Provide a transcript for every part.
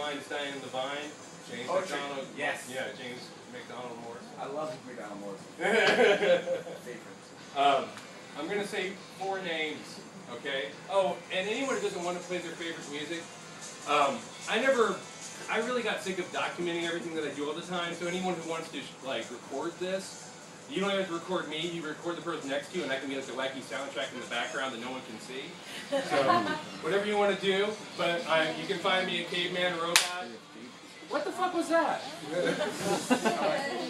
Mastermind, Stein and the Vine. James McDonald. Yes. Yeah, James McDonald Morris. I love McDonald Morris. Favorites. I'm going to say 4 names, okay? Oh, and anyone who doesn't want to play their favorite music, I really got sick of documenting everything that I do all the time, so anyone who wants to, like, record this, you don't have to record me, you record the person next to you, and that can be like the wacky soundtrack in the background that no one can see. So, whatever you want to do, but you can find me at Caveman Robot. What the fuck was that?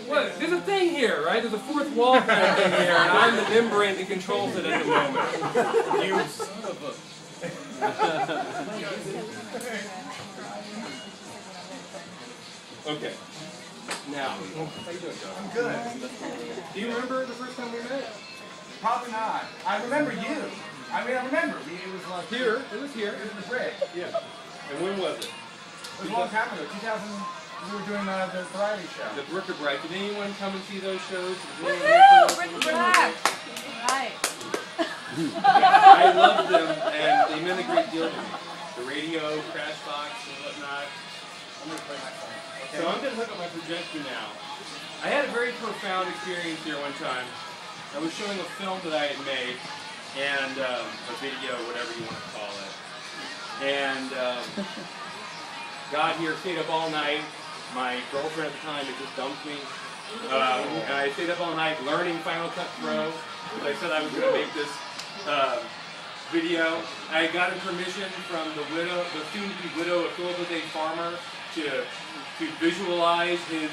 What? There's a thing here, right? There's a fourth wall kind of thing here, and I'm the membrane that controls it at the moment. You son of a... Okay. Now, how you doing, John? I'm good. Do you remember the first time we met? Probably not. I remember you. I mean, I remember. It was like... Here. It was here. It was in the bridge. Yeah. And when was it? It was a long time ago. 2000, we were doing the variety show. The Bric-a-Brac. Did anyone come and see those shows? Woohoo! Bric-a-Brac! Right. I loved them, and they meant a great deal to me. The radio, Crash Box, and whatnot. I'm going to play my phone. Okay. So I'm going to hook up my projector now. I had a very profound experience here one time. I was showing a film that I had made, and a video, whatever you want to call it. And got here, stayed up all night. My girlfriend at the time had just dumped me. And I stayed up all night learning Final Cut Pro, because I said I was going to make this video. I got permission from the soon-to-be widow of Philip A. Farmer to visualize his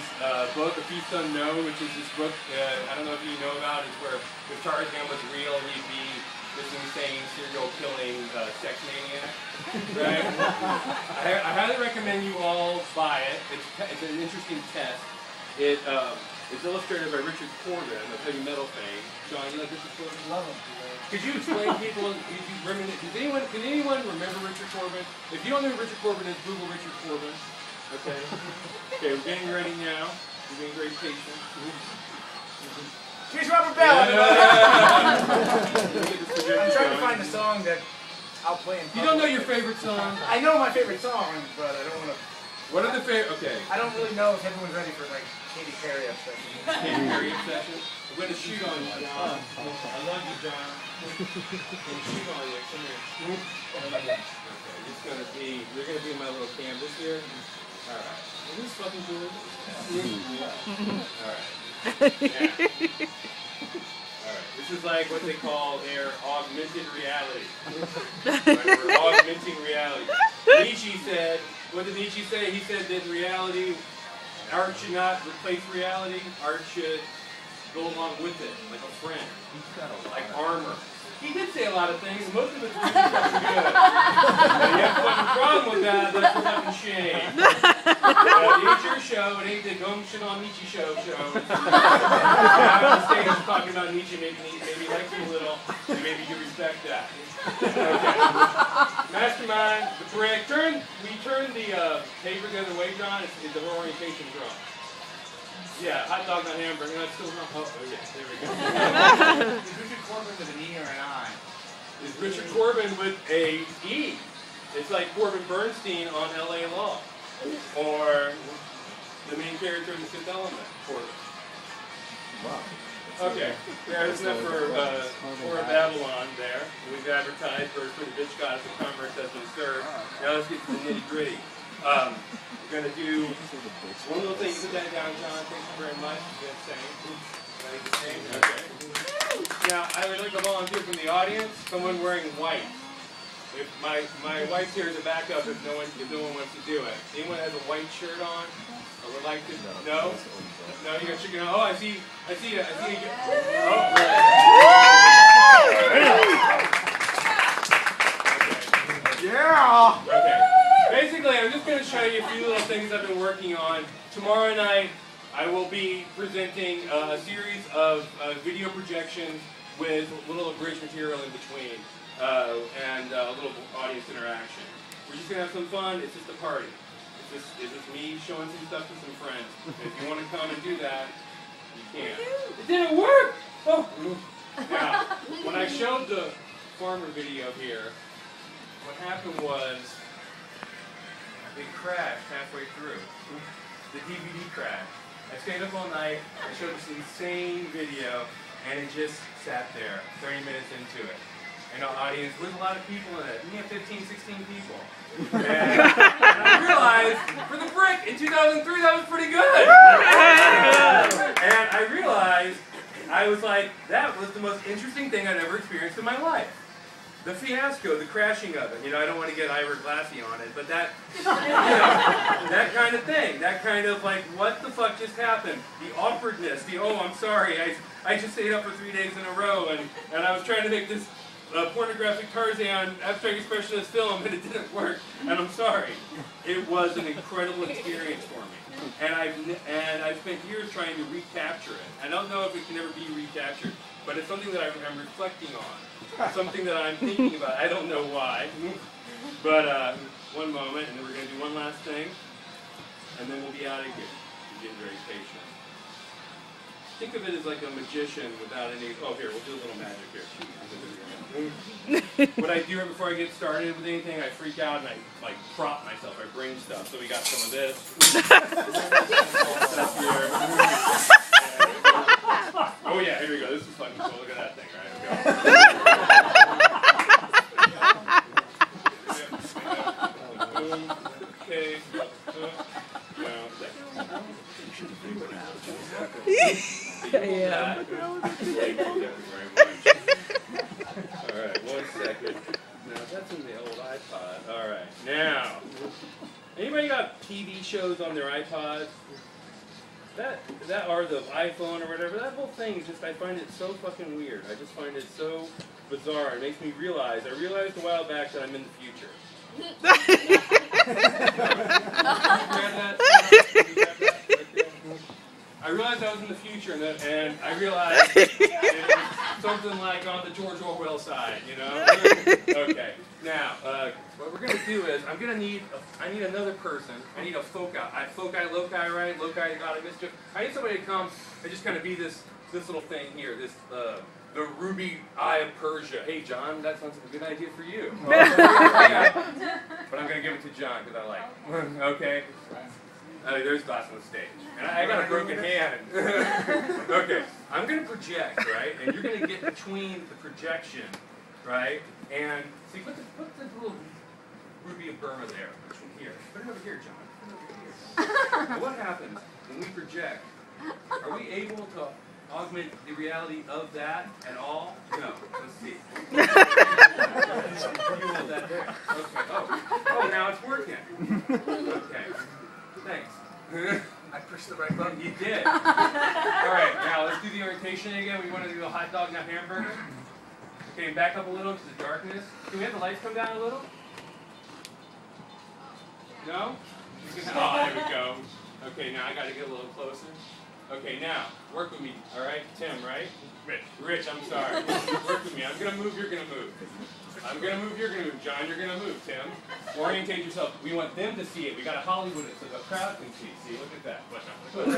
book, A Feast Unknown, which is this book, I don't know if you know about, it's where if Tarzan was real, he'd be this insane serial-killing sex maniac. Right? I highly recommend you all buy it. It's an interesting test. It's illustrated by Richard Corbin of heavy metal fame. John, you like Richard Corbin? Love him. Could you explain people? Can anyone remember Richard Corbin? If you don't know who Richard Corbin is, Google Richard Corbin. Okay. Okay, we're getting ready now. We're being very patient. Here's Robert Bell. Yeah. I'm trying to find a song that I'll play in public. You don't know your favorite song? I know my favorite song, but I don't want to. What are the favorite? Okay. I don't really know if everyone's ready for like Katy Perry obsession. Katy Perry obsession. I'm going to shoot on you, John. I love you, John. I'm going to shoot on you. Come here. Okay. You're going to be my little canvas here. All right. Is this fucking good? Yeah. All right. Yeah. Alright, this is like what they call their augmented reality. Right? We're augmenting reality. Nietzsche said, what did Nietzsche say? He said that reality, art should not replace reality, art should go along with it, like a friend, like armor. He did say a lot of things, most of it's really fucking good. But you have a problem with that, that's a fucking shame. It's your show, it ain't the Gumshin on Nietzsche show. Out on the stage talking about Nietzsche, maybe like him a little, and maybe you respect that. Okay. Mastermind, the brick. We turned the paper the other way, John. It's the orientation drum. Yeah, hot dog on hamburger. That's still not. Oh, yeah, there we go. Is Richard Corbin with an E or an I? Is Richard Corbin with a E? It's like Corbin Bernstein on L.A. Law, or the main character in The Fifth Element, Corbin. Wow. Okay, there's enough for Babylon there. We've advertised for the bitch goddess of commerce has been served. Now let's get to the nitty gritty. We're going to do one little thing. Put that down, John. Thank you very much. Okay. Now, I would like a volunteer from the audience. Someone wearing white. If my wife's here as a backup if no one wants to do it. Anyone has a white shirt on or would like to? No? No, you got chicken. Oh, I see it. Oh. Okay. Yeah. Okay. Basically, I'm just going to show you a few little things I've been working on. Tomorrow night, I will be presenting a series of video projections with a little abridged material in between and a little audience interaction. We're just going to have some fun. It's just a party. It's just me showing some stuff to some friends. And if you want to come and do that, you can. It didn't work! Oh. Now, when I showed the farmer video here, what happened was it crashed halfway through. The DVD crashed. I stayed up all night, I showed this insane video, and it just sat there, 30 minutes into it. And our audience with a lot of people in it. We had 15, 16 people. And I realized, for the brick in 2003, that was pretty good. And I realized, I was like, that was the most interesting thing I'd ever experienced in my life. The fiasco, the crashing of it. You know, I don't want to get Ira Glassy on it, but that, you know, that kind of thing. That kind of like, what the fuck just happened? The awkwardness, the, oh, I'm sorry, I just stayed up for 3 days in a row, and I was trying to make this pornographic Tarzan abstract expressionist film, and it didn't work, and I'm sorry. It was an incredible experience for me. And I've spent years trying to recapture it. I don't know if it can ever be recaptured, but it's something that I'm reflecting on. Something that I'm thinking about. I don't know why. But one moment, and then we're going to do one last thing, and then we'll be out of here. Be getting very patient. Think of it as like a magician without any... Oh, here, we'll do a little magic here. What I do right before I get started with anything, I freak out and I like prop myself. I bring stuff. So we got some of this. Stuff here. Oh yeah, here we go. This is fucking cool. Look at that thing, right? Okay. Yeah. Alright, 1 second. Now that's in the old iPod. Alright, now. Anybody got TV shows on their iPods? That or the iPhone or whatever, that whole thing is just, I find it so fucking weird. I just find it so bizarre. It makes me realize, I realized a while back that I'm in the future. I realized I was in the future, and I realized it was something like on the George Orwell side, you know? Okay, now, what we're going to do is, I need another person. I need a foci, loci, right? Loci, God, I missed you. I need somebody to come and just kind of be this little thing here, this, the ruby eye of Persia. Hey, John, that sounds like a good idea for you. But I'm going to give it to John, because I like it. Okay? There's Glass on the stage. And I got a broken hand. Okay, I'm going to project, right? And you're going to get between the projection, right? And see, put the little ruby of Burma there. Between here. Put it over here, John. Put it over here. Now, what happens when we project? Are we able to augment the reality of that at all? No. Let's see. You hold that there. Okay. Oh, now it's working. Okay. Thanks. I pushed the right button. You did. All right, now let's do the orientation again. We want to do a hot dog, not hamburger. Okay, back up a little into the darkness. Can we have the lights come down a little? No? Oh, there we go. Okay, now I got to get a little closer. Okay, now, work with me. All right, Tim, right? Rich, I'm sorry. Work with me. I'm going to move, you're going to move. I'm going to move, you're going to move. John, you're going to move, Tim. Orientate yourself. We want them to see it. We got to Hollywood it so the crowd can see. See, look at that.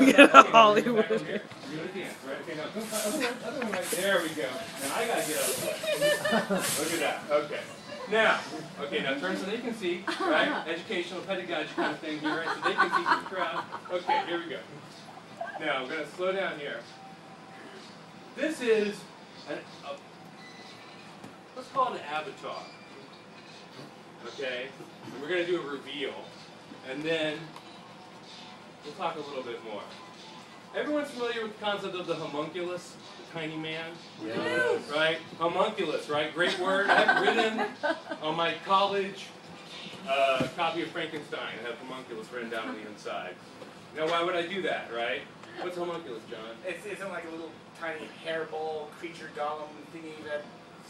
We got to Hollywood it. You're going to dance, right? Okay, now, other one right there we go. And I got to get out of the way. Look at that. Okay. Now, turn so they can see, right? Educational pedagogy kind of thing here, right? So they can see the crowd. Okay, here we go. Now, I'm going to slow down here. This is, let's call it an avatar. Okay? And we're going to do a reveal. And then, we'll talk a little bit more. Everyone's familiar with the concept of the homunculus, the tiny man? Yes. Right? Homunculus, right? Great word. I've written on my college copy of Frankenstein. I have homunculus written down on the inside. Now, why would I do that, right? What's homunculus, John? Isn't like a little tiny hairball creature golem thingy that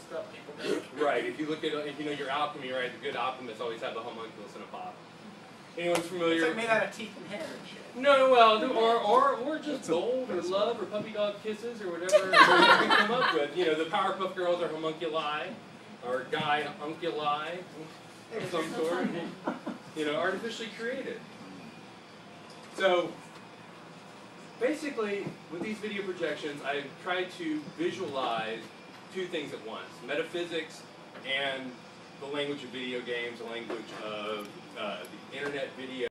stuff people do. Right. If you look at, if you know your alchemy, right, the good alchemists always have the homunculus in a bottle. Anyone familiar? It's like made out of teeth and hair and shit. No, well, or just gold or love or puppy dog kisses or whatever you can come up with. You know, the Powerpuff Girls are homunculi, or guy homunculi of some sort. You know, artificially created. So, basically, with these video projections, I've tried to visualize two things at once. Metaphysics and the language of video games, the language of the internet video.